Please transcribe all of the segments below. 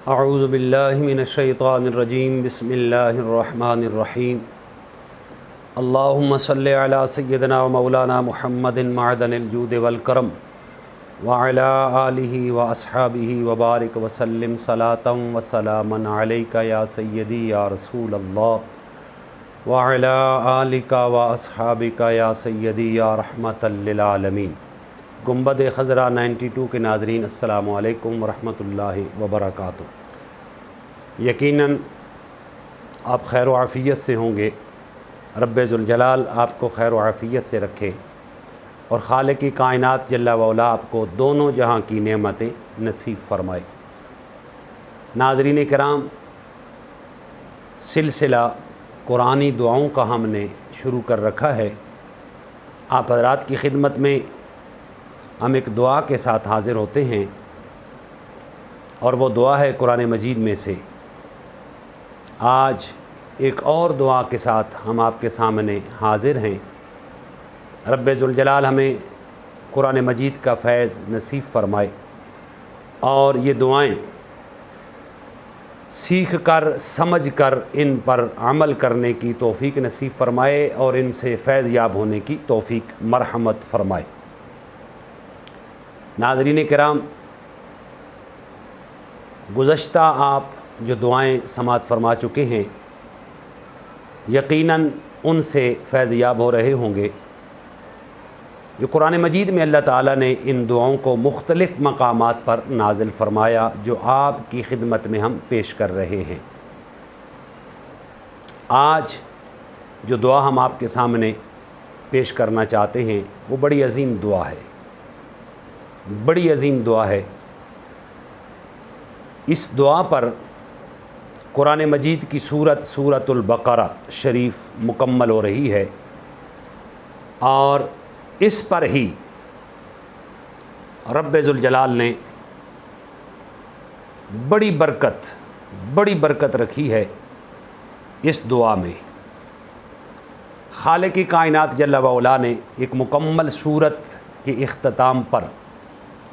اعوذ باللہ من الشیطان الرجیم بسم اللہ الرحمن الرحیم اللہم صلی علی سیدنا و مولانا محمد معدن الجود والکرم وعلی آلہ و اصحابہ وبارک وسلم صلاۃ و سلاما علیک یا سیدی یا رسول اللہ وعلی آلک و اصحابک یا سیدی یا رحمۃ للعالمین۔ گنبد خضرا 92 کے ناظرین السلام علیکم ورحمۃ اللہ وبرکاتہ۔ یقیناً آپ خیر و عافیت سے ہوں گے، رب ذوالجلال آپ کو خیر و عافیت سے رکھے اور خالق کائنات جل وعلا آپ کو دونوں جہاں کی نعمتیں نصیب فرمائے۔ ناظرین کرام، سلسلہ قرآنی دعاؤں کا ہم نے شروع کر رکھا ہے۔ آپ حضرات کی خدمت میں ہم ایک دعا کے ساتھ حاضر ہوتے ہیں، اور وہ دعا ہے قرآن مجید میں سے۔ آج ایک اور دعا کے ساتھ ہم آپ کے سامنے حاضر ہیں۔ رب ذوالجلال ہمیں قرآن مجید کا فیض نصیب فرمائے اور یہ دعائیں سیکھ کر سمجھ کر ان پر عمل کرنے کی توفیق نصیب فرمائے اور ان سے فیض یاب ہونے کی توفیق مرحمت فرمائے۔ ناظرین کرام، گزشتہ آپ جو دعائیں سماعت فرما چکے ہیں، یقیناً ان سے فیض یاب ہو رہے ہوں گے۔ جو قرآن مجید میں اللہ تعالیٰ نے ان دعاؤں کو مختلف مقامات پر نازل فرمایا، جو آپ کی خدمت میں ہم پیش کر رہے ہیں۔ آج جو دعا ہم آپ کے سامنے پیش کرنا چاہتے ہیں وہ بڑی عظیم دعا ہے، بڑی عظیم دعا ہے۔ اس دعا پر قرآن مجید کی سورۃ البقرہ شریف مکمل ہو رہی ہے، اور اس پر ہی رب ذوالجلال نے بڑی برکت رکھی ہے۔ اس دعا میں خالق کائنات جل وعلا نے ایک مکمل سورت کے اختتام پر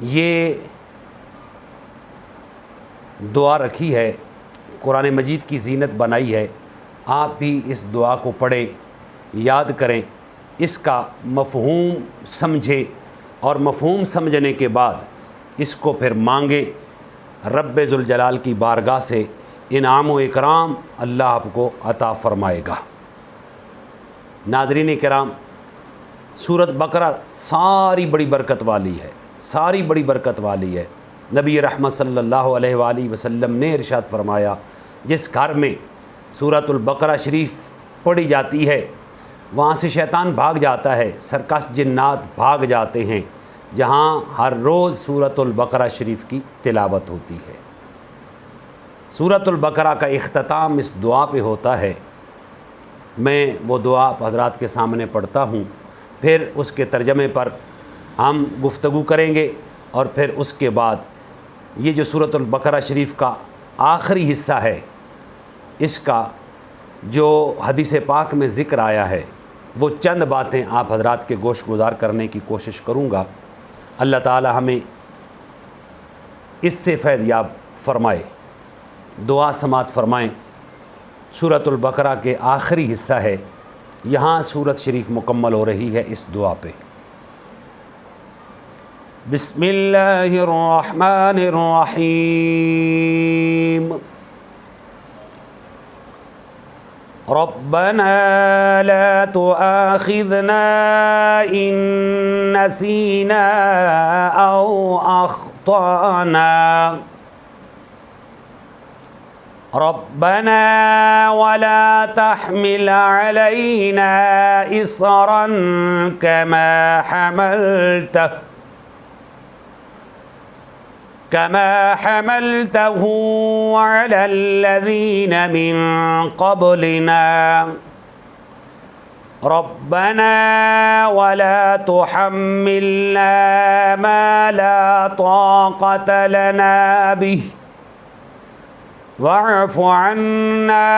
یہ دعا رکھی ہے، قرآن مجید کی زینت بنائی ہے۔ آپ بھی اس دعا کو پڑھیں، یاد کریں، اس کا مفہوم سمجھیں، اور مفہوم سمجھنے کے بعد اس کو پھر مانگیں۔ رب ذوالجلال کی بارگاہ سے انعام و اکرام اللہ آپ کو عطا فرمائے گا۔ ناظرین کرام، سورۃ بقرہ ساری بڑی برکت والی ہے، ساری بڑی برکت والی ہے۔ نبی رحمت صلی اللہ علیہ وآلہ وسلم نے ارشاد فرمایا، جس گھر میں سورۃ البقرہ شریف پڑھی جاتی ہے وہاں سے شیطان بھاگ جاتا ہے، سرکش جنات بھاگ جاتے ہیں، جہاں ہر روز سورۃ البقرہ شریف کی تلاوت ہوتی ہے۔ سورۃ البقرہ کا اختتام اس دعا پہ ہوتا ہے۔ میں وہ دعا آپ حضرات کے سامنے پڑھتا ہوں، پھر اس کے ترجمے پر ہم گفتگو کریں گے، اور پھر اس کے بعد یہ جو سورۃ البقرہ شریف کا آخری حصہ ہے، اس کا جو حدیث پاک میں ذکر آیا ہے، وہ چند باتیں آپ حضرات کے گوش گزار کرنے کی کوشش کروں گا۔ اللہ تعالی ہمیں اس سے فیض یاب فرمائے۔ دعا سماعت فرمائیں۔ سورۃ البقرہ کے آخری حصہ ہے، یہاں سورت شریف مکمل ہو رہی ہے اس دعا پہ۔ بسم اللہ الرحمن الرحیم۔ ربنا لا تؤاخذنا إن نسينا أو أخطأنا ربنا ولا تحمل علينا إصرا كما حملته على الذين من قبلنا ربنا ولا تحملنا ما لا طاقة لنا به واعف عنا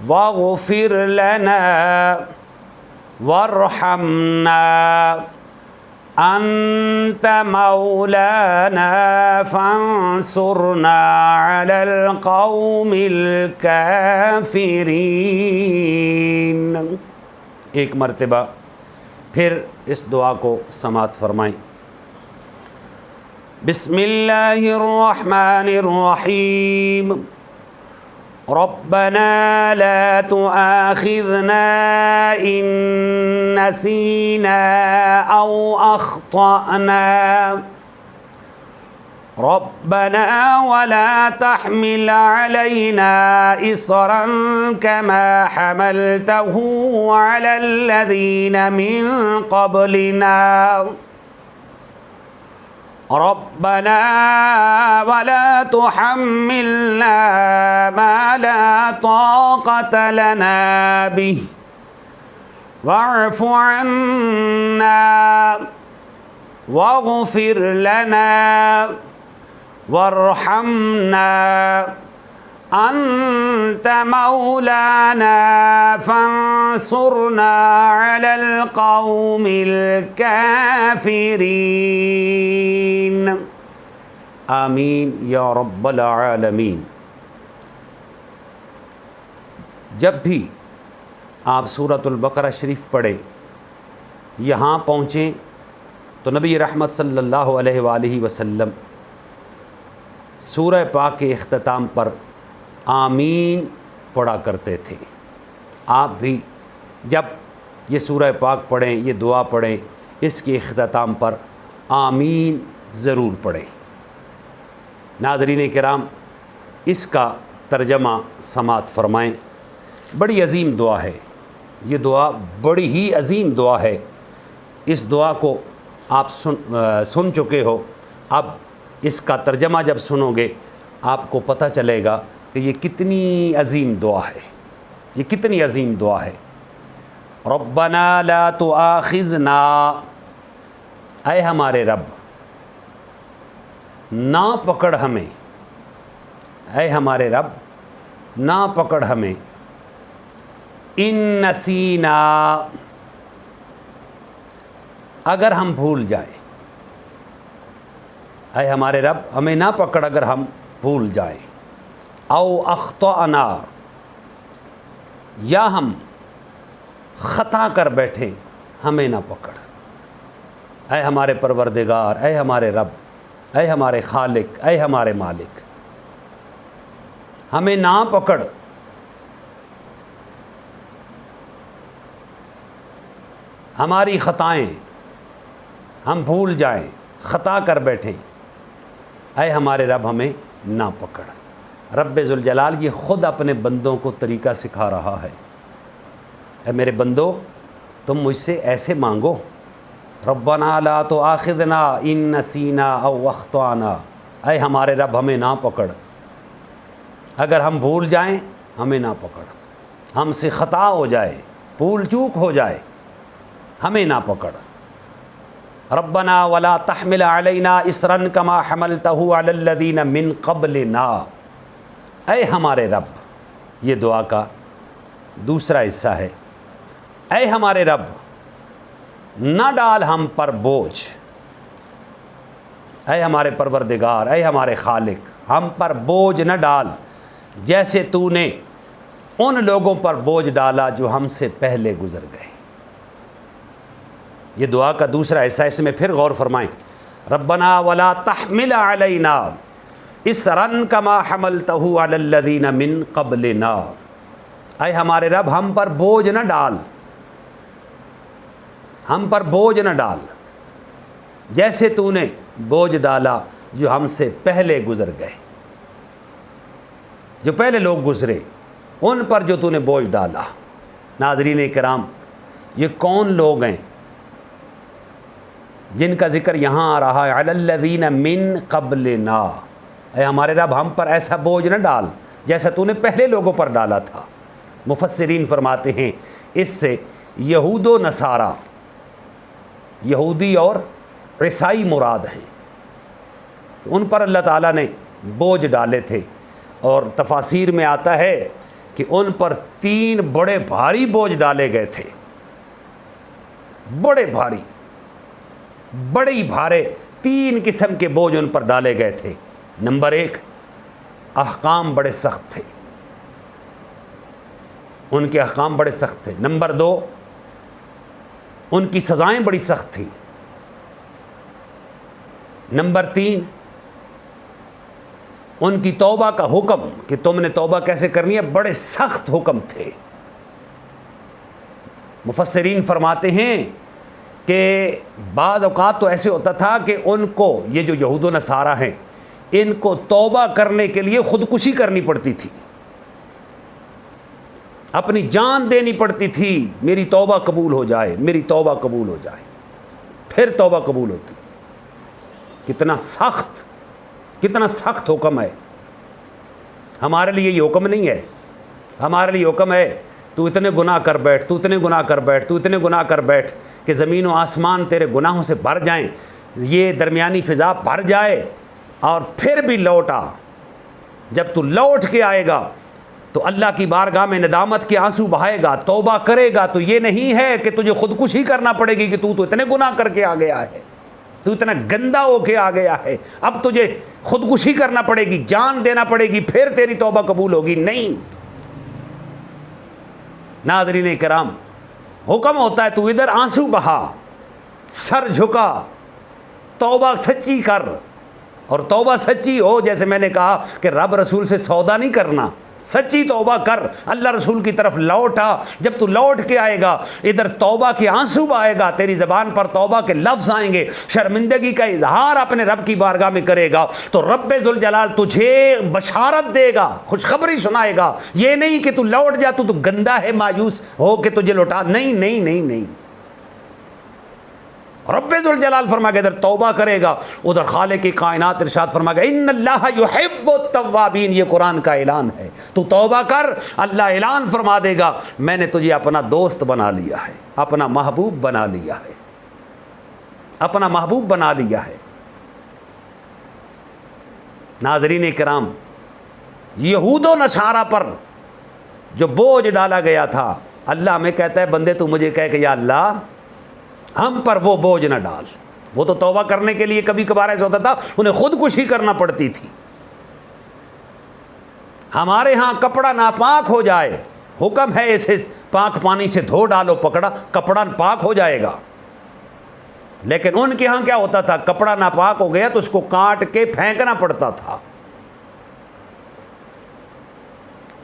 واغفر لنا وارحمنا انت مولانا فانصرنا علی القوم الکافرین۔ ایک مرتبہ پھر اس دعا کو سماعت فرمائیں۔ بسم اللہ الرحمن الرحیم۔ ربنا لا تؤاخذنا إن نسينا أو أخطأنا ربنا ولا تحمل علينا إصرا كما حملته على الذين من قبلنا ربنا ولا تحملنا ما لا طاقة لنا به واعف عنا واغفر لنا وارحمنا أنت مولانا فانصرنا على القوم الكافرين آمین یا رب العالمین۔ جب بھی آپ سورۃ البقرہ شریف پڑھیں، یہاں پہنچیں تو نبی رحمت صلی اللہ علیہ وآلہ وسلم سورہ پاک کے اختتام پر آمین پڑھا کرتے تھے۔ آپ بھی جب یہ سورہ پاک پڑھیں، یہ دعا پڑھیں، اس کے اختتام پر آمین ضرور پڑھیں۔ ناظرین کرام، اس کا ترجمہ سماعت فرمائیں۔ بڑی عظیم دعا ہے یہ، دعا بڑی ہی عظیم دعا ہے۔ اس دعا کو آپ سن چکے ہو، اب اس کا ترجمہ جب سنو گے آپ کو پتہ چلے گا کہ یہ کتنی عظیم دعا ہے، یہ کتنی عظیم دعا ہے۔ ربنا لا تؤاخذنا، اے ہمارے رب نہ پکڑ ہمیں، اے ہمارے رب نہ پکڑ ہمیں، ان نسینا اگر ہم بھول جائیں، اے ہمارے رب ہمیں نہ پکڑ اگر ہم بھول جائیں، او اخطأنا یا ہم خطا کر بیٹھیں ہمیں نہ پکڑ۔ اے ہمارے پروردگار، اے ہمارے رب، اے ہمارے خالق، اے ہمارے مالک، ہمیں نہ پکڑ۔ ہماری خطائیں، ہم بھول جائیں، خطا کر بیٹھیں، اے ہمارے رب ہمیں نہ پکڑ۔ رب ذوالجلال یہ خود اپنے بندوں کو طریقہ سکھا رہا ہے۔ اے میرے بندو، تم مجھ سے ایسے مانگو، ربنا لا تؤاخذنا ان نسینا او اخطأنا، اے ہمارے رب ہمیں نہ پکڑ، اگر ہم بھول جائیں ہمیں نہ پکڑ، ہم سے خطا ہو جائے، بھول چوک ہو جائے، ہمیں نہ پکڑ۔ ربنا ولا تحمل علینا اصرا کما حملتہ علی الذین من قبلنا، اے ہمارے رب، یہ دعا کا دوسرا حصہ ہے۔ اے ہمارے رب نہ ڈال ہم پر بوجھ، اے ہمارے پروردگار، اے ہمارے خالق، ہم پر بوجھ نہ ڈال جیسے تو نے ان لوگوں پر بوجھ ڈالا جو ہم سے پہلے گزر گئے۔ یہ دعا کا دوسرا حصہ، اس میں پھر غور فرمائیں۔ ربنا ولا تحمل علینا اصرا کما حملتہ علی الذین من قبلنا، اے ہمارے رب ہم پر بوجھ نہ ڈال، ہم پر بوجھ نہ ڈال جیسے تو نے بوجھ ڈالا جو ہم سے پہلے گزر گئے، جو پہلے لوگ گزرے ان پر جو تو نے بوجھ ڈالا۔ ناظرین کرام، یہ کون لوگ ہیں جن کا ذکر یہاں آ رہا ہے؟ علی الذین من قبلنا، اے ہمارے رب ہم پر ایسا بوجھ نہ ڈال جیسا تو نے پہلے لوگوں پر ڈالا تھا۔ مفسرین فرماتے ہیں اس سے یہود و نصارہ، یہودی اور عیسائی مراد ہیں، ان پر اللہ تعالیٰ نے بوجھ ڈالے تھے، اور تفاسیر میں آتا ہے کہ ان پر 3 بڑے بھاری بوجھ ڈالے گئے تھے، بڑے بھاری۔ بڑی بھارے 3 قسم کے بوجھ ان پر ڈالے گئے تھے۔ نمبر 1، احکام بڑے سخت تھے، ان کے احکام بڑے سخت تھے۔ نمبر 2، ان کی سزائیں بڑی سخت تھیں۔ نمبر 3، ان کی توبہ کا حکم کہ تم نے توبہ کیسے کرنی ہے، بڑے سخت حکم تھے۔ مفسرین فرماتے ہیں کہ بعض اوقات تو ایسے ہوتا تھا کہ ان کو، یہ جو یہود و نصارہ ہیں، ان کو توبہ کرنے کے لیے خودکشی کرنی پڑتی تھی، اپنی جان دینی پڑتی تھی، میری توبہ قبول ہو جائے، میری توبہ قبول ہو جائے، پھر توبہ قبول ہوتی۔ کتنا سخت حکم ہے۔ ہمارے لیے یہ حکم نہیں ہے، ہمارے لیے حکم ہے تو اتنے گناہ کر بیٹھ، تو اتنے گناہ کر بیٹھ، تو اتنے گناہ کر بیٹھ کہ زمین و آسمان تیرے گناہوں سے بھر جائیں، یہ درمیانی فضا بھر جائے، اور پھر بھی لوٹ آ۔ جب تو لوٹ کے آئے گا تو اللہ کی بارگاہ میں ندامت کے آنسو بہائے گا، توبہ کرے گا، تو یہ نہیں ہے کہ تجھے خودکشی کرنا پڑے گی کہ تو اتنے گناہ کر کے آ گیا ہے، تو اتنا گندا ہو کے آ گیا ہے، اب تجھے خودکشی کرنا پڑے گی، جان دینا پڑے گی، پھر تیری توبہ قبول ہوگی۔ نہیں، ناظرین کرام، حکم ہوتا ہے تو ادھر آنسو بہا، سر جھکا، توبہ سچی کر، اور توبہ سچی ہو، جیسے میں نے کہا کہ رب رسول سے سودا نہیں کرنا، سچی توبہ کر، اللہ رسول کی طرف لوٹ آ۔ جب تو لوٹ کے آئے گا، ادھر توبہ کے آنسو بہائے گا، تیری زبان پر توبہ کے لفظ آئیں گے، شرمندگی کا اظہار اپنے رب کی بارگاہ میں کرے گا، تو رب ذوالجلال تجھے بشارت دے گا، خوشخبری سنائے گا۔ یہ نہیں کہ تو لوٹ جا، تو گندا ہے، مایوس ہو کہ تجھے لوٹا، نہیں نہیں نہیں نہیں۔ رب ذوالجلال فرما کہ ادھر توبہ کرے گا، ادھر خالق کی کائنات ارشاد فرما کہ ان اللہ یحب التوابین، یہ قرآن کا اعلان ہے۔ تو توبہ کر، اللہ اعلان فرما دے گا میں نے تجھے اپنا دوست بنا لیا ہے، اپنا محبوب بنا لیا ہے، اپنا محبوب بنا لیا ہے۔ ناظرین کرام، یہود و نصارہ پر جو بوجھ ڈالا گیا تھا، اللہ ہمیں کہتا ہے بندے تو مجھے کہے کہ یا اللہ ہم پر وہ بوجھ نہ ڈال۔ وہ تو توبہ کرنے کے لیے کبھی کبھار ایسا ہوتا تھا انہیں خودکشی کرنا پڑتی تھی۔ ہمارے ہاں کپڑا ناپاک ہو جائے، حکم ہے اسے پاک پانی سے دھو ڈالو، پکڑا کپڑا پاک ہو جائے گا، لیکن ان کے ہاں کیا ہوتا تھا، کپڑا ناپاک ہو گیا تو اس کو کاٹ کے پھینکنا پڑتا تھا،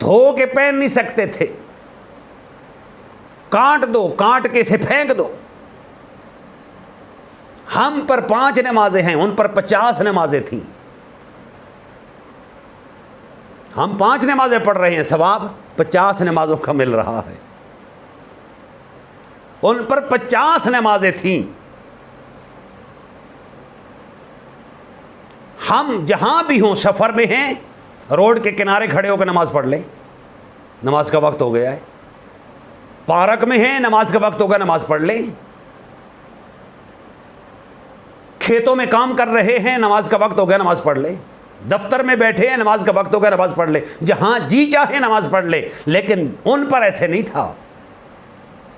دھو کے پہن نہیں سکتے تھے، کاٹ دو، کاٹ کے اسے پھینک دو۔ ہم پر 5 نمازیں ہیں، ان پر 50 نمازیں تھیں، ہم 5 نمازیں پڑھ رہے ہیں، ثواب 50 نمازوں کا مل رہا ہے، ان پر 50 نمازیں تھیں۔ ہم جہاں بھی ہوں، سفر میں ہیں، روڈ کے کنارے کھڑے ہو کے نماز پڑھ لیں، نماز کا وقت ہو گیا ہے، پارک میں ہیں، نماز کا وقت ہو گیا، نماز پڑھ لیں، کھیتوں میں کام کر رہے ہیں، نماز کا وقت ہو گیا، نماز پڑھ لیں، دفتر میں بیٹھے ہیں، نماز کا وقت ہو گیا، نماز پڑھ لیں، جہاں جی چاہے نماز پڑھ لیں۔ لیکن ان پر ایسے نہیں تھا،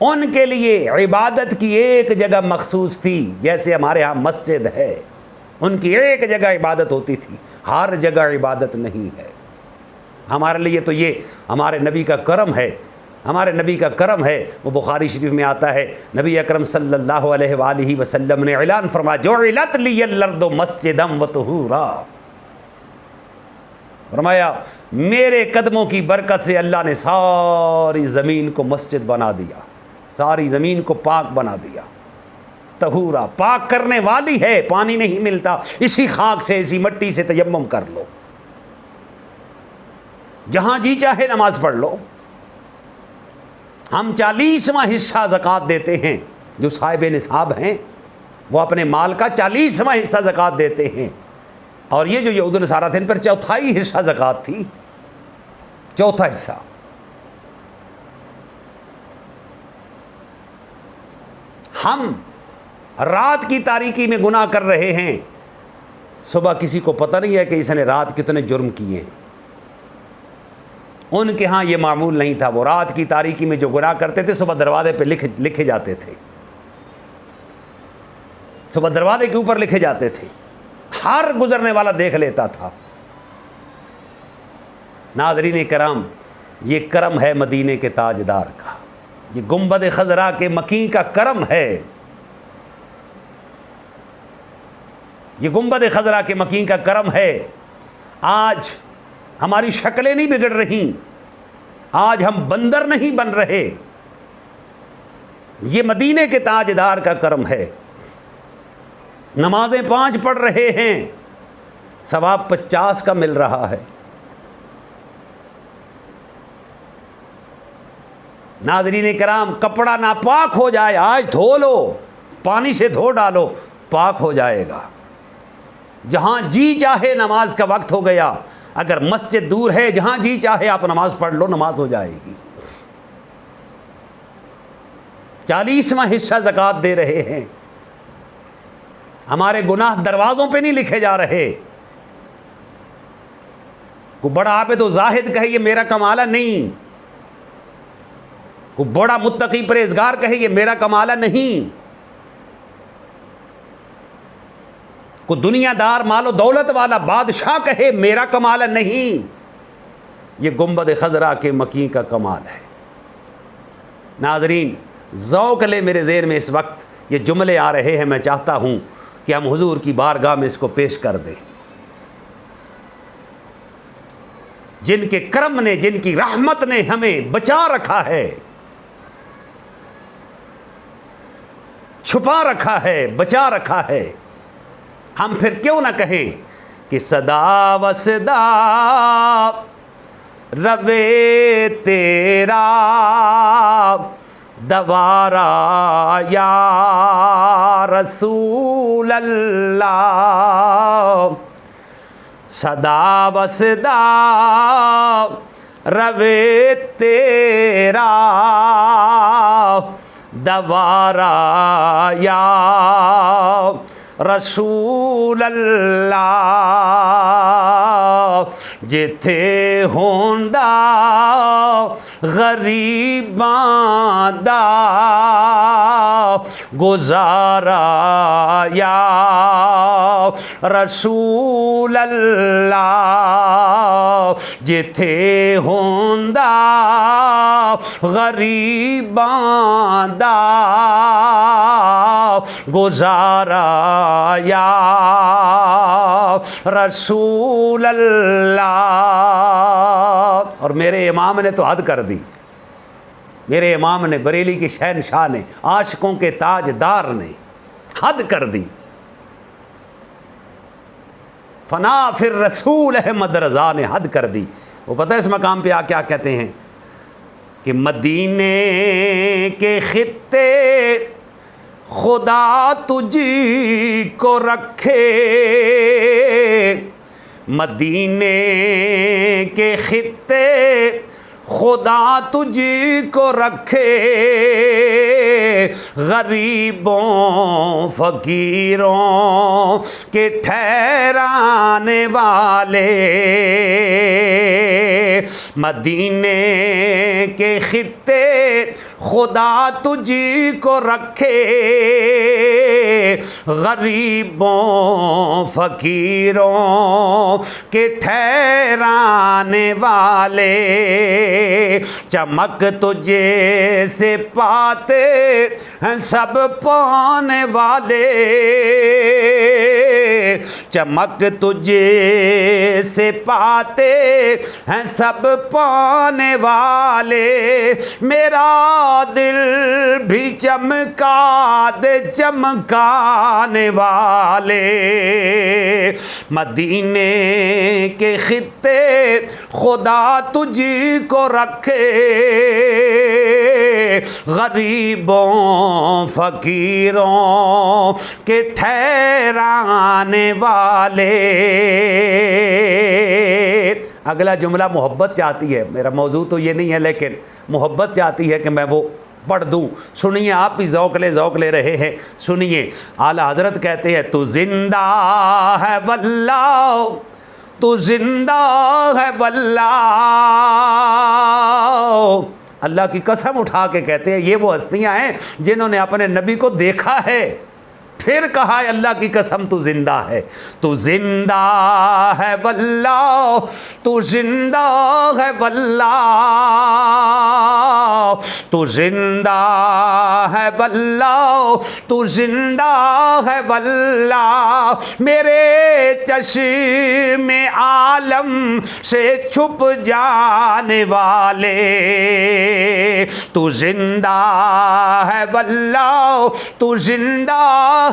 ان کے لیے عبادت کی ایک جگہ مخصوص تھی، جیسے ہمارے ہاں مسجد ہے، ان کی ایک جگہ عبادت ہوتی تھی، ہر جگہ عبادت نہیں ہے۔ ہمارے لیے تو یہ ہمارے نبی کا کرم ہے، ہمارے نبی کا کرم ہے۔ وہ بخاری شریف میں آتا ہے، نبی اکرم صلی اللہ علیہ وآلہ وسلم نے اعلان فرمایا جعلت لی الارض مسجدا وطہورا، فرمایا میرے قدموں کی برکت سے اللہ نے ساری زمین کو مسجد بنا دیا، ساری زمین کو پاک بنا دیا، طہورا، پاک کرنے والی ہے، پانی نہیں ملتا، اسی خاک سے، اسی مٹی سے تیمم کر لو، جہاں جی چاہے نماز پڑھ لو۔ ہم 40واں حصہ زکوٰۃ دیتے ہیں، جو صاحب نصاب ہیں وہ اپنے مال کا 40واں حصہ زکوٰۃ دیتے ہیں، اور یہ جو یہود و نصارہ تھے ان پر 1/4 حصہ زکوٰۃ تھی، 1/4 حصہ۔ ہم رات کی تاریکی میں گناہ کر رہے ہیں، صبح کسی کو پتہ نہیں ہے کہ اس نے رات کتنے جرم کیے ہیں۔ ان کے ہاں یہ معمول نہیں تھا، وہ رات کی تاریکی میں جو گناہ کرتے تھے صبح دروازے پہ لکھے جاتے تھے، صبح دروازے کے اوپر لکھے جاتے تھے، ہر گزرنے والا دیکھ لیتا تھا۔ ناظرین کرام، یہ کرم ہے مدینے کے تاجدار کا، یہ گنبد خضرا کے مکیں کا کرم ہے، یہ گنبد خضرا کے مکیں کا کرم ہے۔ آج ہماری شکلیں نہیں بگڑ رہی، آج ہم بندر نہیں بن رہے، یہ مدینے کے تاجدار کا کرم ہے۔ نمازیں 5 پڑھ رہے ہیں، ثواب 50 کا مل رہا ہے۔ ناظرین کرام، کپڑا ناپاک ہو جائے آج دھو لو، پانی سے دھو ڈالو، پاک ہو جائے گا۔ جہاں جی چاہے نماز کا وقت ہو گیا، اگر مسجد دور ہے، جہاں جی چاہے آپ نماز پڑھ لو، نماز ہو جائے گی۔ 40واں حصہ زکوٰۃ دے رہے ہیں، ہمارے گناہ دروازوں پہ نہیں لکھے جا رہے۔ کوئی بڑا عابد و زاہد کہے یہ میرا کمالہ نہیں، کوئی بڑا متقی پرہیزگار کہے یہ میرا کمالہ نہیں، کوئی دنیا دار مال و دولت والا بادشاہ کہے میرا کمالہ نہیں، یہ گنبد خضرا کے مکیں کا کمال ہے۔ ناظرین، ذوق لے، میرے ذہن میں اس وقت یہ جملے آ رہے ہیں، میں چاہتا ہوں کہ ہم حضور کی بارگاہ میں اس کو پیش کر دیں۔ جن کے کرم نے، جن کی رحمت نے ہمیں بچا رکھا ہے، چھپا رکھا ہے، بچا رکھا ہے، ہم پھر کیوں نہ کہیں کہ صدا و صدا روے تیرا دوارا یا رسول اللہ، صدا و صدا روے تیرا دوارا یا رسول اللہ، جتھے ہوندا غریباں دا گزارا یا رسول اللہ، جتھے ہوندا غریباں دا گزارا یا رسول اللہ۔ اور میرے امام نے تو حد کر دی، میرے امام نے، بریلی کے شہنشاہ نے، عاشقوں کے تاجدار نے حد کر دی۔ فنا فر رسول احمد رضا نے حد کر دی۔ وہ پتہ ہے اس مقام پہ کیا کہتے ہیں کہ مدینے کے خطے خدا تجھی کو رکھے، مدینے کے خطے خدا تجھی کو رکھے، غریبوں فقیروں کے ٹھہرانے والے، مدینے کے خطے خدا تجھی کو رکھے، غریبوں فقیروں کے ٹھہرانے والے، چمک تجھے سے پاتے ہیں سب پانے والے، چمک تجھے سے پاتے ہیں سب پانے والے، میرا دل بھی چمکا دے چمکانے والے، مدینے کے خطے خدا تجھی کو رکھے، غریبوں فقیروں کے ٹھہرانے والے۔ اگلا جملہ محبت چاہتی ہے، میرا موضوع تو یہ نہیں ہے لیکن محبت چاہتی ہے کہ میں وہ پڑھ دوں، سنیے، آپ بھی ذوق لے رہے ہیں، سنیے۔ اعلیٰ حضرت کہتے ہیں تو زندہ ہے واللہ، تو زندہ ہے واللہ، اللہ کی قسم اٹھا کے کہتے ہیں یہ وہ ہستیاں ہیں جنہوں نے اپنے نبی کو دیکھا ہے، پھر کہا ہے اللہ کی قسم تو زندہ ہے، تو زندہ ہے واللہ، تو زندہ ہے واللہ، تو زندہ ہے واللہ، تو زندہ ہے واللہ، میرے چشم عالم سے چھپ جانے والے، تو زندہ ہے واللہ، تو زندہ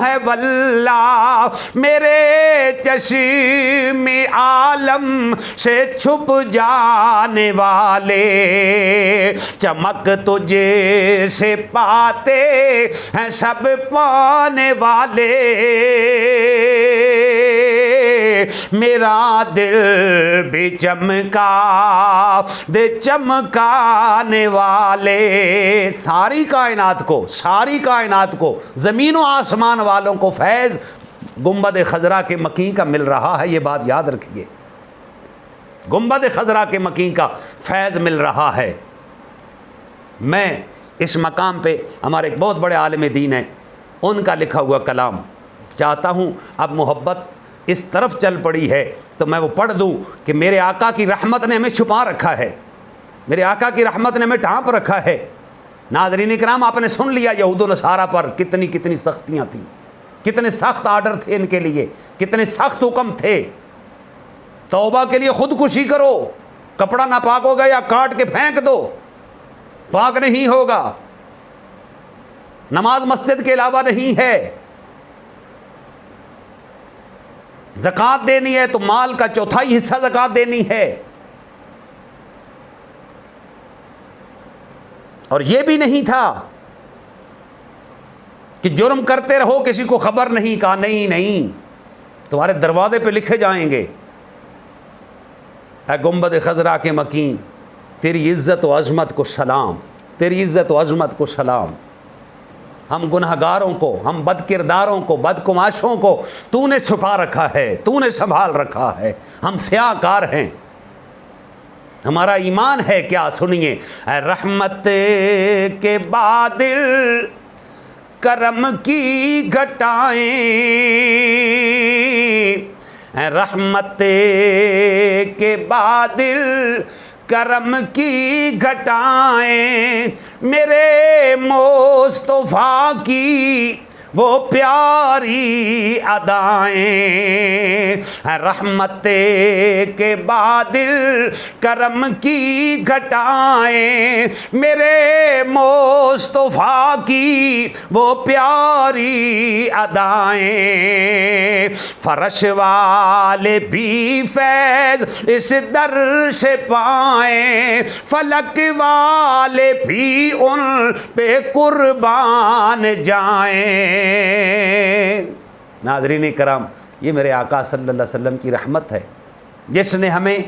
ہے واللہ، میرے چشم عالم سے چھپ جانے والے، چمک تجھے سے پاتے ہیں سب پانے والے، میرا دل بھی چمکا دے چمکانے والے، ساری کائنات کو، ساری کائنات کو، زمین و آسمان والوں کو فیض گنبد خضرا کے مکین کا مل رہا ہے، یہ بات یاد رکھیے، گنبد خضرا کے مکین کا فیض مل رہا ہے۔ میں اس مقام پہ ہمارے ایک بہت بڑے عالم دین ہیں، ان کا لکھا ہوا کلام چاہتا ہوں، اب محبت اس طرف چل پڑی ہے تو میں وہ پڑھ دوں کہ میرے آقا کی رحمت نے ہمیں چھپا رکھا ہے، میرے آقا کی رحمت نے ہمیں ڈھانپ رکھا ہے۔ ناظرین کرام، آپ نے سن لیا یہود و نصارہ پر کتنی سختیاں تھیں، کتنے سخت آرڈر تھے ان کے لیے، کتنے سخت حکم تھے۔ توبہ کے لیے خودکشی کرو، کپڑا ناپاک ہو گیا یا کاٹ کے پھینک دو، پاک نہیں ہوگا، نماز مسجد کے علاوہ نہیں ہے، زکوٰۃ دینی ہے تو مال کا چوتھائی حصہ زکوٰۃ دینی ہے، اور یہ بھی نہیں تھا کہ جرم کرتے رہو کسی کو خبر نہیں، کہا نہیں تمہارے دروازے پہ لکھے جائیں گے، اے گنبد خضرا کے مکین تیری عزت و عظمت کو سلام، تیری عزت و عظمت کو سلام، ہم گنہگاروں کو، ہم بد کرداروں کو، بدکماشوں کو تو نے چھپا رکھا ہے، تو نے سنبھال رکھا ہے، ہم سیاہ کار ہیں، ہمارا ایمان ہے کیا؟ سنیے، اے رحمت کے بادل کرم کی گھٹائیں، اے رحمت کے بادل کرم کی گھٹائیں، میرے مصطفیٰ کی وہ پیاری ادائیں، رحمت کے بادل کرم کی گھٹائیں، میرے مصطفیٰ کی وہ پیاری ادائیں، فرش والے بھی فیض اس در سے پائیں، فلک والے بھی ان پہ قربان جائیں۔ ناظرین کرام، یہ میرے آقا صلی اللہ علیہ وسلم کی رحمت ہے، جس نے ہمیں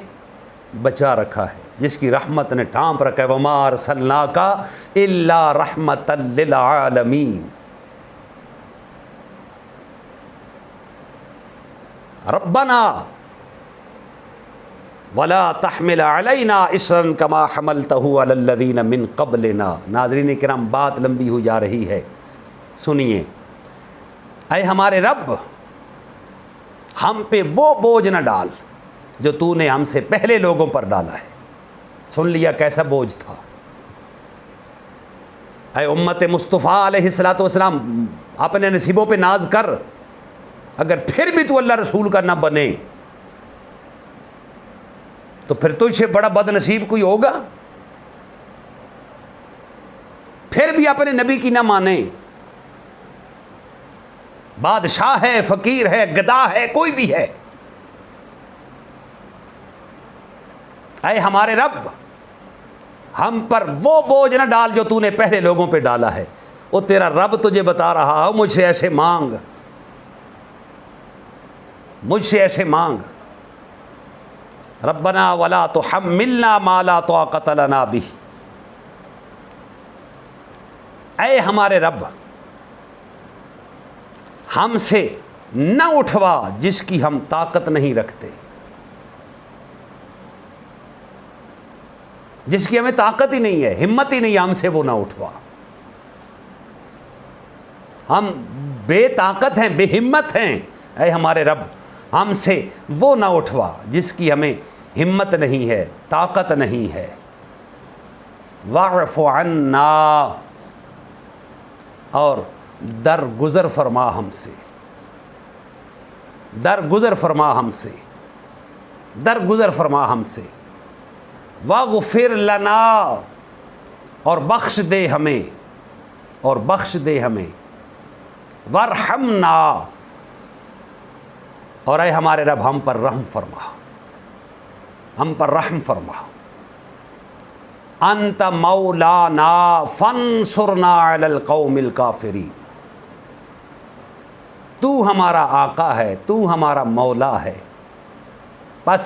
بچا رکھا ہے، جس کی رحمت نے ڈھانپ رکھا ہے، وَمَا أَرْسَلْنَاكَ إِلَّا رَحْمَةً لِّلْعَالَمِينَ۔ ربنا ولا تحمل علینا اصرا کما حملتہ علی الذین من قبلنا۔ ناظرین کرام، بات لمبی ہو جا رہی ہے، سنیے، اے ہمارے رب، ہم پہ وہ بوجھ نہ ڈال جو تو نے ہم سے پہلے لوگوں پر ڈالا ہے۔ سن لیا کیسا بوجھ تھا۔ اے امت مصطفیٰ علیہ السلام، اپنے نصیبوں پہ ناز کر، اگر پھر بھی تو اللہ رسول کا نہ بنے تو پھر تجھ سے بڑا بد نصیب کوئی ہوگا؟ پھر بھی اپنے نبی کی نہ مانے، بادشاہ ہے، فقیر ہے، گدا ہے، کوئی بھی ہے، اے ہمارے رب، ہم پر وہ بوجھ نہ ڈال جو تو نے پہلے لوگوں پہ ڈالا ہے۔ وہ تیرا رب تجھے بتا رہا ہو، مجھ سے ایسے مانگ، مجھ سے ایسے مانگ، ربنا ولا تحملنا ما لا طاقت لنا بہ۔ اے ہمارے رب، ہم سے نہ اٹھوا جس کی ہم طاقت نہیں رکھتے، جس کی ہمیں طاقت ہی نہیں ہے، ہمت ہی نہیں ہے، ہم سے وہ نہ اٹھوا۔ ہم بے طاقت ہیں، بے ہمت ہیں، اے ہمارے رب ہم سے وہ نہ اٹھوا جس کی ہمیں ہمت نہیں ہے، طاقت نہیں ہے۔ واعف عنا، اور درگزر فرما ہم سے، درگزر فرما ہم سے، درگزر فرما ہم سے۔ واغفر لنا، اور بخش دے ہمیں، اور بخش دے ہمیں۔ وارحمنا، اور اے ہمارے رب ہم پر رحم فرما، ہم پر رحم فرما۔ انت مولانا فانصرنا علی القوم الکافرین، تو ہمارا آقا ہے، تو ہمارا مولا ہے، بس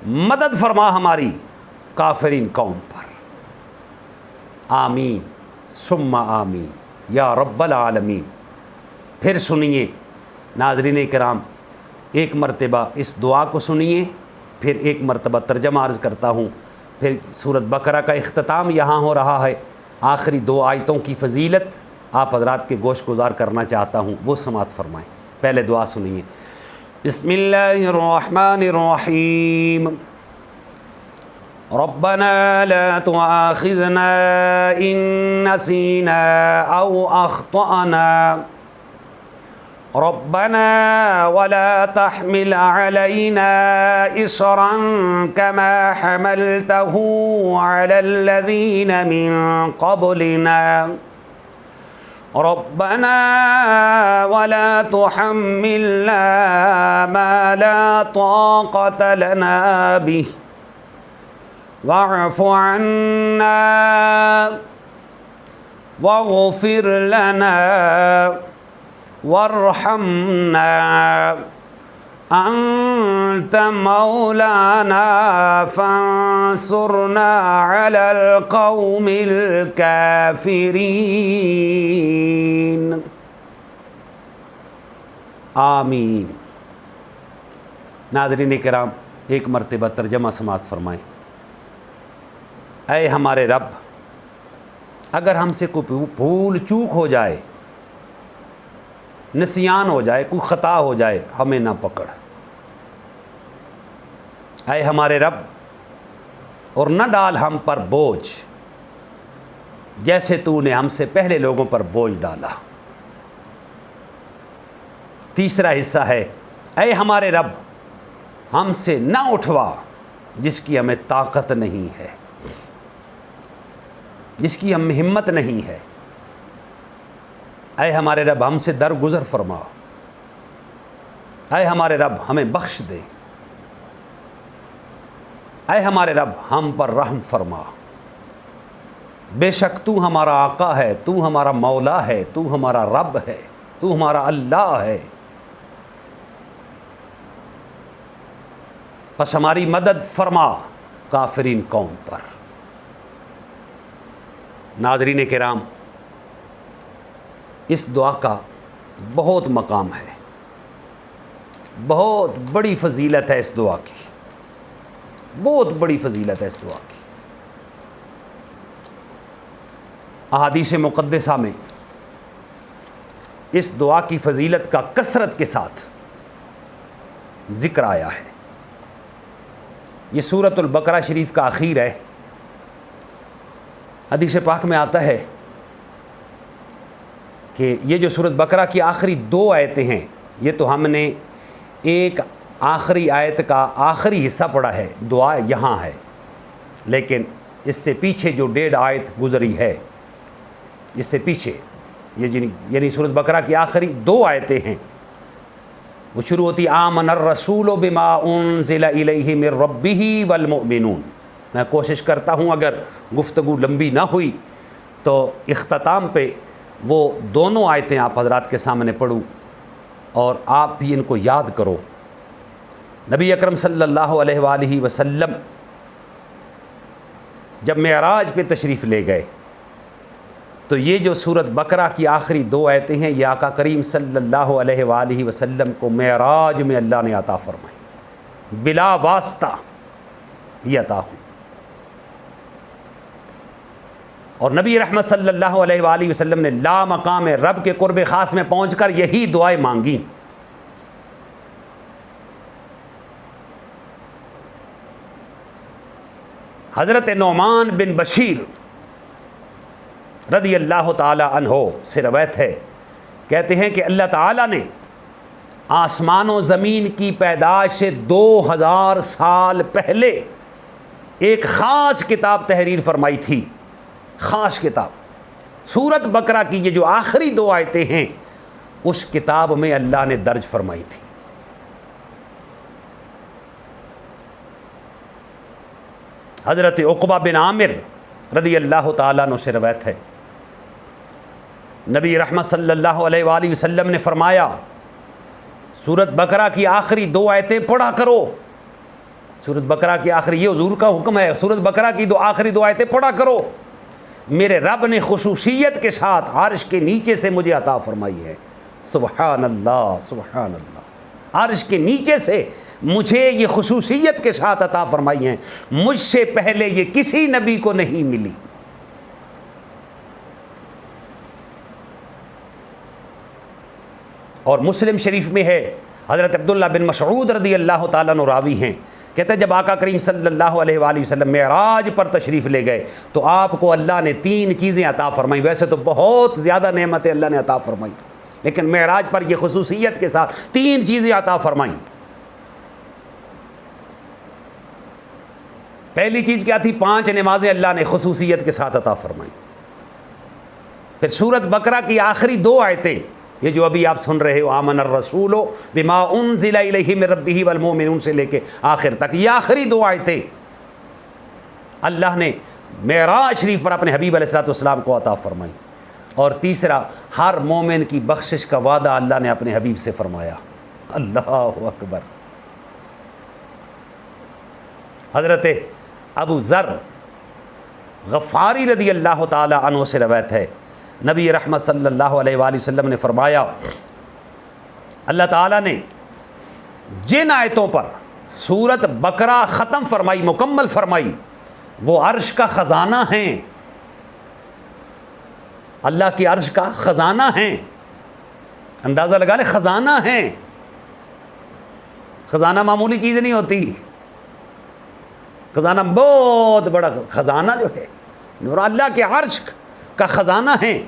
مدد فرما ہماری کافرین قوم پر۔ آمین ثم آمین یا رب العالمین۔ پھر سنیے ناظرین کرام، ایک مرتبہ اس دعا کو سنیے، پھر ایک مرتبہ ترجمہ عرض کرتا ہوں، پھر سورۃ بقرہ کا اختتام یہاں ہو رہا ہے۔ آخری 2 آیتوں کی فضیلت آپ حضرات کے گوش گزار کرنا چاہتا ہوں، وہ سماعت فرمائیں۔ پہلے دعا سنیے۔ بسم اللہ الرحمن الرحیم۔ ربنا لا تؤاخذنا ان نسینا او اخطأنا، ربنا ولا تحمل علينا إصرا كما حملته على الذين من قبلنا، ربنا ولا تحملنا ما لا طاقة لنا به، واعف عنا واغفر لنا وارحمنا انت مولانا فانصرنا على القوم الكافرين۔ آمین۔ ناظرین کرام، ایک مرتبہ ترجمہ سماعت فرمائیں۔ اے ہمارے رب، اگر ہم سے کوئی بھول چوک ہو جائے، نسیان ہو جائے، کوئی خطا ہو جائے، ہمیں نہ پکڑ۔ اے ہمارے رب، اور نہ ڈال ہم پر بوجھ جیسے تو نے ہم سے پہلے لوگوں پر بوجھ ڈالا۔ تیسرا حصہ ہے، اے ہمارے رب ہم سے نہ اٹھوا جس کی ہمیں طاقت نہیں ہے، جس کی ہم ہمت نہیں ہے۔ اے ہمارے رب ہم سے درگزر فرما، اے ہمارے رب ہمیں بخش دے، اے ہمارے رب ہم پر رحم فرما۔ بے شک تو ہمارا آقا ہے، تو ہمارا مولا ہے، تو ہمارا رب ہے، تو ہمارا اللہ ہے، بس ہماری مدد فرما کافرین قوم پر۔ ناظرین کرام، اس دعا کا بہت مقام ہے، بہت بڑی فضیلت ہے اس دعا کی، بہت بڑی فضیلت ہے اس دعا کی۔ احادیث مقدسہ میں اس دعا کی فضیلت کا کثرت کے ساتھ ذکر آیا ہے۔ یہ سورۃ البقرہ شریف کا آخر ہے۔ حدیث پاک میں آتا ہے کہ یہ جو سورۃ بقرہ کی آخری 2 آیتیں ہیں، یہ تو ہم نے ایک آخری آیت کا آخری حصہ پڑھا ہے، دعا یہاں ہے، لیکن اس سے پیچھے جو 1.5 آیت گزری ہے، اس سے پیچھے یہ یعنی سورۃ بقرہ کی آخری 2 آیتیں ہیں، وہ شروع ہوتی آمن الرسول بما انزل الیہ من ربہ والمؤمنون۔ میں کوشش کرتا ہوں اگر گفتگو لمبی نہ ہوئی تو اختتام پہ وہ دونوں آیتیں آپ حضرات کے سامنے پڑھوں اور آپ بھی ان کو یاد کرو۔ نبی اکرم صلی اللہ علیہ وآلہ وسلم جب معراج پہ تشریف لے گئے تو یہ جو سورۃ بقرہ کی آخری 2 آیتیں ہیں، یہ آقا کریم صلی اللہ علیہ وآلہ وسلم کو معراج میں اللہ نے عطا فرمائی، بلا واسطہ یہ عطا ہوئی۔ اور نبی رحمت صلی اللہ علیہ وآلہ وسلم نے لا مقام رب کے قرب خاص میں پہنچ کر یہی دعائیں مانگی۔ حضرت نعمان بن بشیر رضی اللہ تعالی عنہ سے روایت ہے، کہتے ہیں کہ اللہ تعالیٰ نے آسمان و زمین کی پیدائش سے 2000 سال پہلے ایک خاص کتاب تحریر فرمائی تھی، خاص کتاب۔ سورۃ بقرہ کی یہ جو آخری 2 آیتیں ہیں اس کتاب میں اللہ نے درج فرمائی تھی۔ حضرت عقبہ بن عامر رضی اللہ تعالیٰ عنہ سے روایت ہے، نبی رحمت صلی اللہ علیہ وآلہ وسلم نے فرمایا سورۃ بقرہ کی آخری 2 آیتیں پڑھا کرو۔ سورۃ بقرہ کی آخری، یہ حضور کا حکم ہے، سورۃ بقرہ کی آخری 2 آیتیں پڑھا کرو، میرے رب نے خصوصیت کے ساتھ عرش کے نیچے سے مجھے عطا فرمائی ہے۔ سبحان اللہ، سبحان اللہ، عرش کے نیچے سے مجھے یہ خصوصیت کے ساتھ عطا فرمائی ہیں، مجھ سے پہلے یہ کسی نبی کو نہیں ملی۔ اور مسلم شریف میں ہے، حضرت عبداللہ بن مسعود رضی اللہ تعالیٰ عنہ راوی ہیں، کہتے ہیں جب آقا کریم صلی اللہ علیہ وآلہ وسلم معراج پر تشریف لے گئے تو آپ کو اللہ نے 3 چیزیں عطا فرمائیں۔ ویسے تو بہت زیادہ نعمتیں اللہ نے عطا فرمائی، لیکن معراج پر یہ خصوصیت کے ساتھ 3 چیزیں عطا فرمائیں۔ پہلی چیز کیا تھی؟ 5 نمازیں اللہ نے خصوصیت کے ساتھ عطا فرمائیں۔ پھر سورۃ بقرہ کی آخری 2 آیتیں، یہ جو ابھی آپ سن رہے ہو، آمن الرسول بما انزل الیہ من ربہ والمؤمنون سے لے کے آخر تک، یہ آخری 2 آیتیں اللہ نے معراج شریف پر اپنے حبیب علیہ السلام کو عطا فرمائی۔ اور تیسرا، ہر مومن کی بخشش کا وعدہ اللہ نے اپنے حبیب سے فرمایا۔ اللہ اکبر۔ حضرت ابو ذر غفاری رضی اللہ تعالی عنہ سے روایت ہے، نبی رحمت صلی اللہ علیہ وآلہ وسلم نے فرمایا اللہ تعالیٰ نے جن آیتوں پر سورۃ بقرہ ختم فرمائی، مکمل فرمائی، وہ عرش کا خزانہ ہیں، اللہ کی عرش کا خزانہ ہیں۔ اندازہ لگا لیں، خزانہ ہیں۔ خزانہ معمولی چیز نہیں ہوتی، خزانہ بہت بڑا خزانہ جو ہے اور اللہ کے عرش کا خزانہ ہیں۔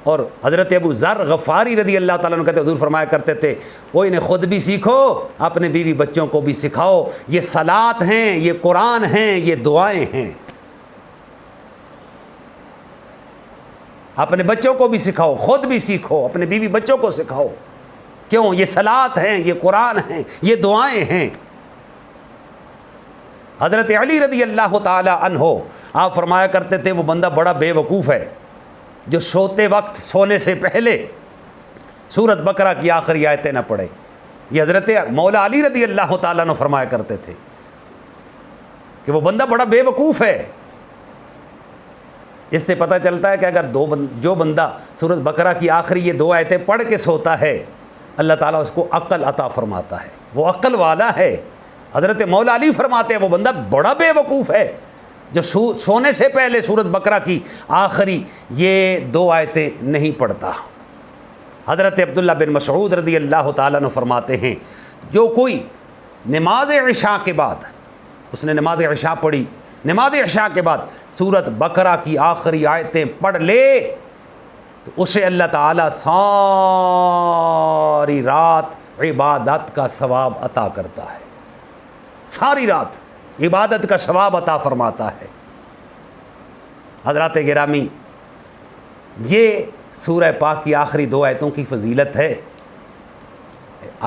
اور حضرت ابو ذر غفاری رضی اللہ تعالیٰ عنہ کہتے حضور فرمایا کرتے تھے، وہ انہیں خود بھی سیکھو، اپنے بیوی بچوں کو بھی سکھاؤ، یہ صلات ہیں، یہ قرآن ہیں، یہ دعائیں ہیں، اپنے بچوں کو بھی سکھاؤ، خود بھی سیکھو، اپنے بیوی بچوں کو سکھاؤ۔ کیوں؟ یہ صلات ہیں، یہ قرآن ہیں، یہ دعائیں ہیں۔ حضرت علی رضی اللہ تعالی عنہ آپ فرمایا کرتے تھے وہ بندہ بڑا بے وقوف ہے جو سوتے وقت، سونے سے پہلے سورۃ بقرہ کی آخری آیتیں نہ پڑھے۔ یہ حضرت مولا علی رضی اللہ تعالیٰ عنہ فرمایا کرتے تھے کہ وہ بندہ بڑا بے وقوف ہے۔ اس سے پتہ چلتا ہے کہ اگر جو بندہ سورۃ بقرہ کی آخری یہ 2 آیتیں پڑھ کے سوتا ہے، اللہ تعالیٰ اس کو عقل عطا فرماتا ہے، وہ عقل والا ہے۔ حضرت مولا علی فرماتے ہیں وہ بندہ بڑا بے وقوف ہے جو سونے سے پہلے سورۃ بقرہ کی آخری یہ 2 آیتیں نہیں پڑھتا۔ حضرت عبداللہ بن مسعود رضی اللہ تعالیٰ عنہ فرماتے ہیں جو کوئی نماز عشاء کے بعد، اس نے نماز عشاء پڑھی، نماز عشاء کے بعد سورۃ بقرہ کی آخری آیتیں پڑھ لے تو اسے اللہ تعالیٰ ساری رات عبادت کا ثواب عطا کرتا ہے، ساری رات عبادت کا ثواب عطا فرماتا ہے۔ حضرات گرامی، یہ سورہ پاک کی آخری 2 آیتوں کی فضیلت ہے۔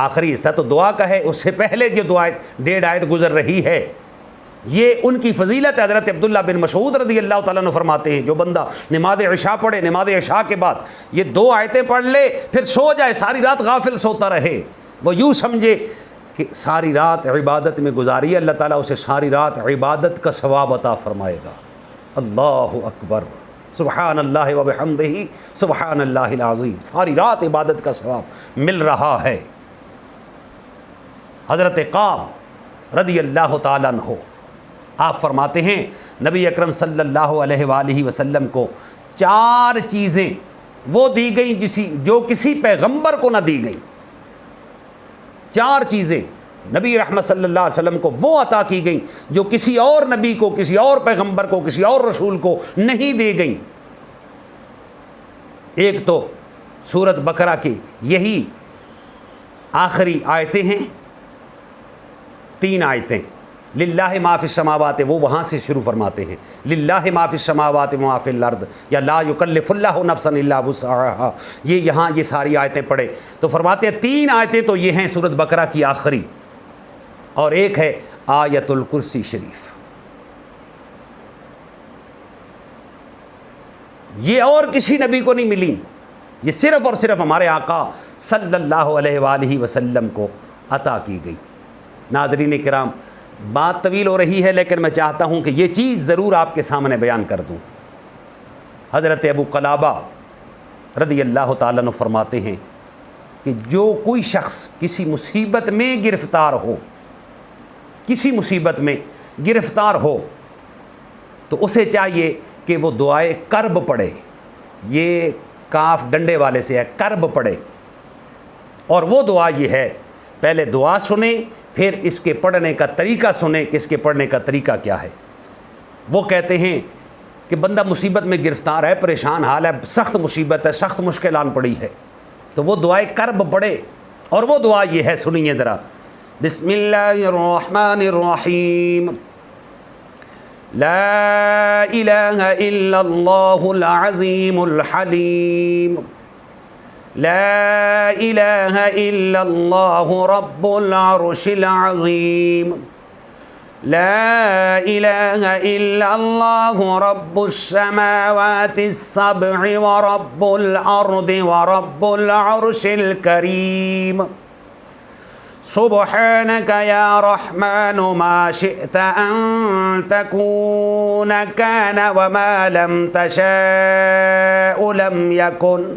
آخری حصہ تو دعا کا ہے، اس سے پہلے جو 1.5 آیت گزر رہی ہے یہ ان کی فضیلت ہے۔ حضرت عبداللہ بن مسعود رضی اللہ تعالیٰ عنہ فرماتے ہیں جو بندہ نماز عشاء پڑھے، نماز عشاء کے بعد یہ 2 آیتیں پڑھ لے، پھر سو جائے، ساری رات غافل سوتا رہے، وہ یوں سمجھے کہ ساری رات عبادت میں گزاری ہے، اللہ تعالیٰ اسے ساری رات عبادت کا ثواب عطا فرمائے گا۔ اللہ اکبر، سبحان اللہ و بحمدہ، سبحان اللہ العظیم، ساری رات عبادت کا ثواب مل رہا ہے۔ حضرت قعب رضی اللہ تعالیٰ عنہ آپ فرماتے ہیں نبی اکرم صلی اللہ علیہ وآلہ وسلم کو 4 چیزیں وہ دی گئیں جو کسی پیغمبر کو نہ دی گئیں. 4 چیزیں نبی رحمت صلی اللہ علیہ وسلم کو وہ عطا کی گئیں جو کسی اور نبی کو، کسی اور پیغمبر کو، کسی اور رسول کو نہیں دی گئیں. ایک تو سورۃ بقرہ کی یہی آخری آیتیں ہیں، 3 آیتیں. للہ ما فی السماوات، وہ وہاں سے شروع فرماتے ہیں للہ ما فی السماوات و ما فی الارض، یا لا یکلف اللہ نفسا الا وسعہا. یہاں یہ ساری آیتیں پڑھے تو فرماتے ہیں 3 آیتیں تو یہ ہیں سورۃ بقرہ کی آخری، اور ایک ہے آیت الکرسی شریف. یہ اور کسی نبی کو نہیں ملی، یہ صرف اور صرف ہمارے آقا صلی اللہ علیہ وآلہ وسلم کو عطا کی گئی. ناظرین کرام، بات طویل ہو رہی ہے لیکن میں چاہتا ہوں کہ یہ چیز ضرور آپ کے سامنے بیان کر دوں. حضرت ابو قلابہ رضی اللہ تعالیٰ عنہ فرماتے ہیں کہ جو کوئی شخص کسی مصیبت میں گرفتار ہو، کسی مصیبت میں گرفتار ہو، تو اسے چاہیے کہ وہ دعائے کرب پڑھے. یہ کاف ڈنڈے والے سے ہے، کرب پڑھے. اور وہ دعا یہ ہے، پہلے دعا سنیں، پھر اس کے پڑھنے کا طریقہ سنیں کہ اس کے پڑھنے کا طریقہ کیا ہے. وہ کہتے ہیں کہ بندہ مصیبت میں گرفتار ہے، پریشان حال ہے، سخت مصیبت ہے، سخت مشکل آن پڑی ہے، تو وہ دعائے کرب پڑھے. اور وہ دعا یہ ہے، سنیے ذرا. بسم اللہ الرحمن الرحیم. لا الہ الا اللہ العظیم الحلیم. لا الہ الا اللہ رب العرش العظیم. لا الہ الا اللہ رب السماوات السبع ورب الارض ورب العرش الکریم. سبحانك يا رحمن ما شئت أن تكون كان وما لم تشاء لم يكن.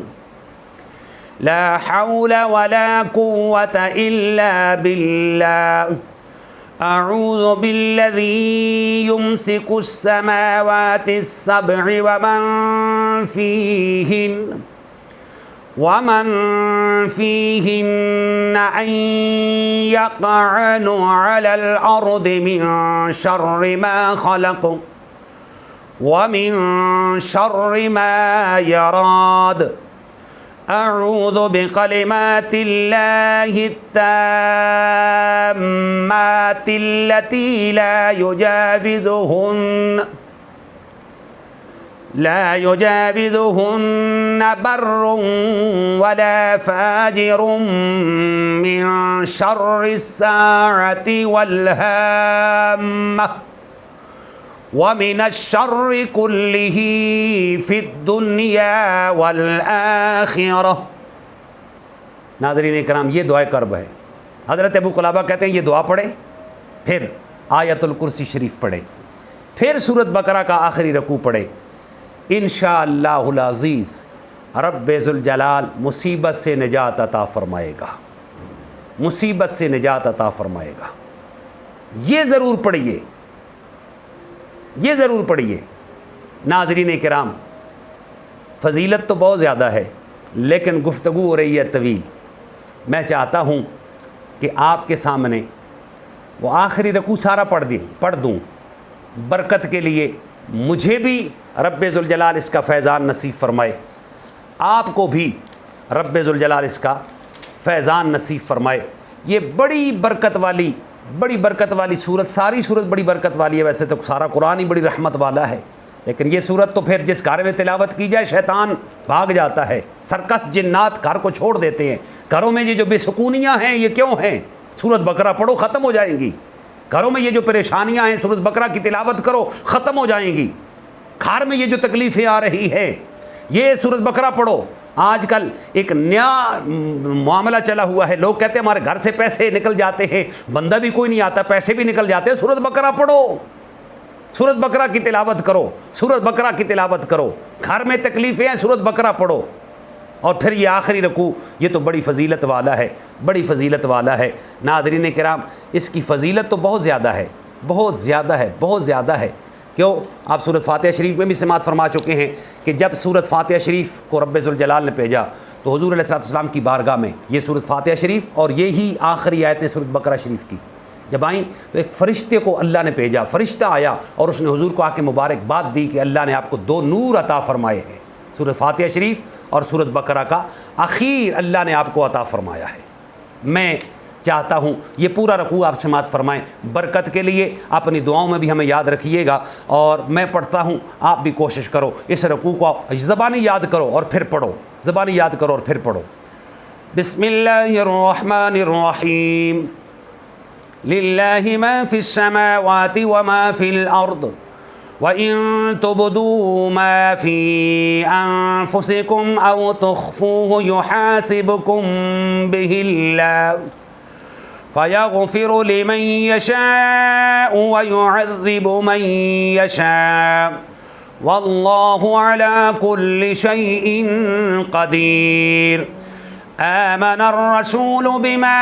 لا حول ولا قوة إلا بالله. أعوذ بالذي يمسك السماوات السبع ومن فيهن أن يقعن على الأرض من شر ما خلق ومن شر ما يراد. أعوذ بكلمات الله التامات التي لا يجاوزهن بر ولا فاجر من شر الساعة والهامة ومن الشر كله في الدنيا والآخرة. ناظرین کرام، یہ دعائے کرب ہے. حضرت ابو قلابہ کہتے ہیں یہ دعا پڑھے، پھر آیت الکرسی شریف پڑھے، پھر سورۃ بقرہ کا آخری رکوع پڑھے. انشاءاللہ العزیز رب ذوالجلال مصیبت سے نجات عطا فرمائے گا، مصیبت سے نجات عطا فرمائے گا. یہ ضرور پڑھیے، یہ ضرور پڑھیے. ناظرین کرام، فضیلت تو بہت زیادہ ہے لیکن گفتگو ہو رہی ہے طویل. میں چاہتا ہوں کہ آپ کے سامنے وہ آخری رکوع سارا پڑھ دوں برکت کے لیے. مجھے بھی رب ذوالجلال اس کا فیضان نصیب فرمائے، آپ کو بھی رب ذوالجلال اس کا فیضان نصیب فرمائے. یہ بڑی برکت والی صورت، ساری صورت بڑی برکت والی ہے. ویسے تو سارا قرآن ہی بڑی رحمت والا ہے، لیکن یہ صورت تو پھر جس گھر میں تلاوت کی جائے شیطان بھاگ جاتا ہے. سرکس جنات گھر کو چھوڑ دیتے ہیں. گھروں میں یہ جو بے سکونیاں ہیں یہ کیوں ہیں؟ سورۃ بقرہ پڑھو ختم ہو جائیں گی. گھروں میں یہ جو پریشانیاں ہیں سورۃ بقرہ کی تلاوت کرو ختم ہو جائیں گی. گھر میں یہ جو تکلیفیں آ رہی ہیں یہ سورۃ بقرہ پڑھو. آج کل ایک نیا معاملہ چلا ہوا ہے، لوگ کہتے ہیں ہمارے گھر سے پیسے نکل جاتے ہیں، بندہ بھی کوئی نہیں آتا، پیسے بھی نکل جاتے ہیں. سورۃ بقرہ پڑھو، سورۃ بقرہ کی تلاوت کرو، سورۃ بقرہ کی تلاوت کرو. گھر میں تکلیفیں ہیں، سورۃ بقرہ پڑھو. اور پھر یہ آخری رکوع، یہ تو بڑی فضیلت والا ہے، بڑی فضیلت والا ہے. ناظرین کرام، اس کی فضیلت تو بہت زیادہ ہے، بہت زیادہ ہے، بہت زیادہ ہے. کیوں؟ آپ سورۃ فاتحہ شریف میں بھی سماعت فرما چکے ہیں کہ جب سورۃ فاتحہ شریف کو رب ذوالجلال نے بھیجا تو حضور علیہ السلام کی بارگاہ میں یہ سورۃ فاتحہ شریف اور یہی آخری آیتیں سورۃ بقرہ شریف کی جب آئیں تو ایک فرشتے کو اللہ نے بھیجا، فرشتہ آیا اور اس نے حضور کو آ کے مبارکباد دی کہ اللہ نے آپ کو 2 نور عطا فرمائے ہیں، سورۃ فاتحہ شریف اور سورۃ بقرہ کا اخیر اللہ نے آپ کو عطا فرمایا ہے۔ میں چاہتا ہوں یہ پورا رکوع آپ سماعت فرمائیں، برکت کے لیے اپنی دعاؤں میں بھی ہمیں یاد رکھیے گا، اور میں پڑھتا ہوں آپ بھی کوشش کرو اس رکوع کو زبانی یاد کرو اور پھر پڑھو، زبانی یاد کرو اور پھر پڑھو۔ بسم اللہ الرحمن الرحیم، للہ ما فی السماوات وما فی الارض وَإِن تُبْدُوا مَا فِي أَنفُسِكُمْ أَوْ تُخْفُوهُ يُحَاسِبْكُم بِهِ اللَّهُ فَيَغْفِرُ لِمَن يَشَاءُ وَيُعَذِّبُ مَن يَشَاءُ وَاللَّهُ عَلَى كُلِّ شَيْءٍ قَدِيرٌ۔ آمن الرسول بما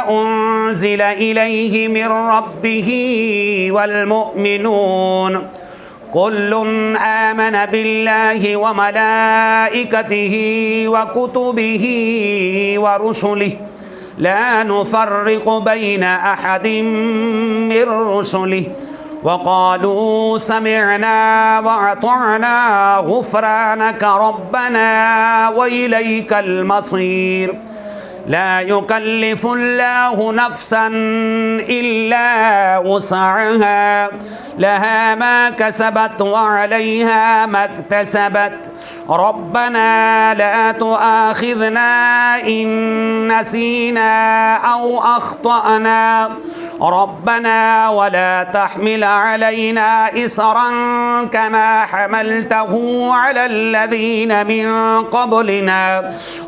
أنزل إليه من ربه والمؤمنون كل آمن بالله وملائكته وكتبه ورسله لا نفرق بين أحد من رسله وقالوا سمعنا وأطعنا غفرانك ربنا وإليك المصير۔ لا يكلف الله نفسا إلا وسعها لها ما كسبت وعليها ما اكتسبت ربنا لا تؤاخذنا إن نسينا أو أخطأنا ربنا ولا تحمل علينا إصرا كما حملته على الذين من قبلنا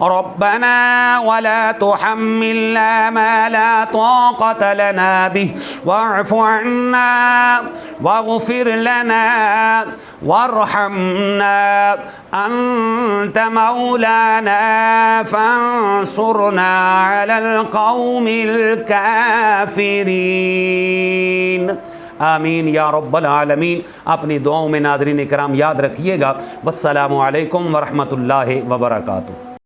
ربنا ولا تحملنا ما لا طاقة لنا به واعف عنا واغفر لنا وارحمنا أنت مولانا فانصرنا على القوم الكافرين۔ آمین یا رب العالمین۔ اپنی دعاؤں میں ناظرین کرام یاد رکھیے گا۔ والسلام علیکم ورحمۃ اللہ وبرکاتہ۔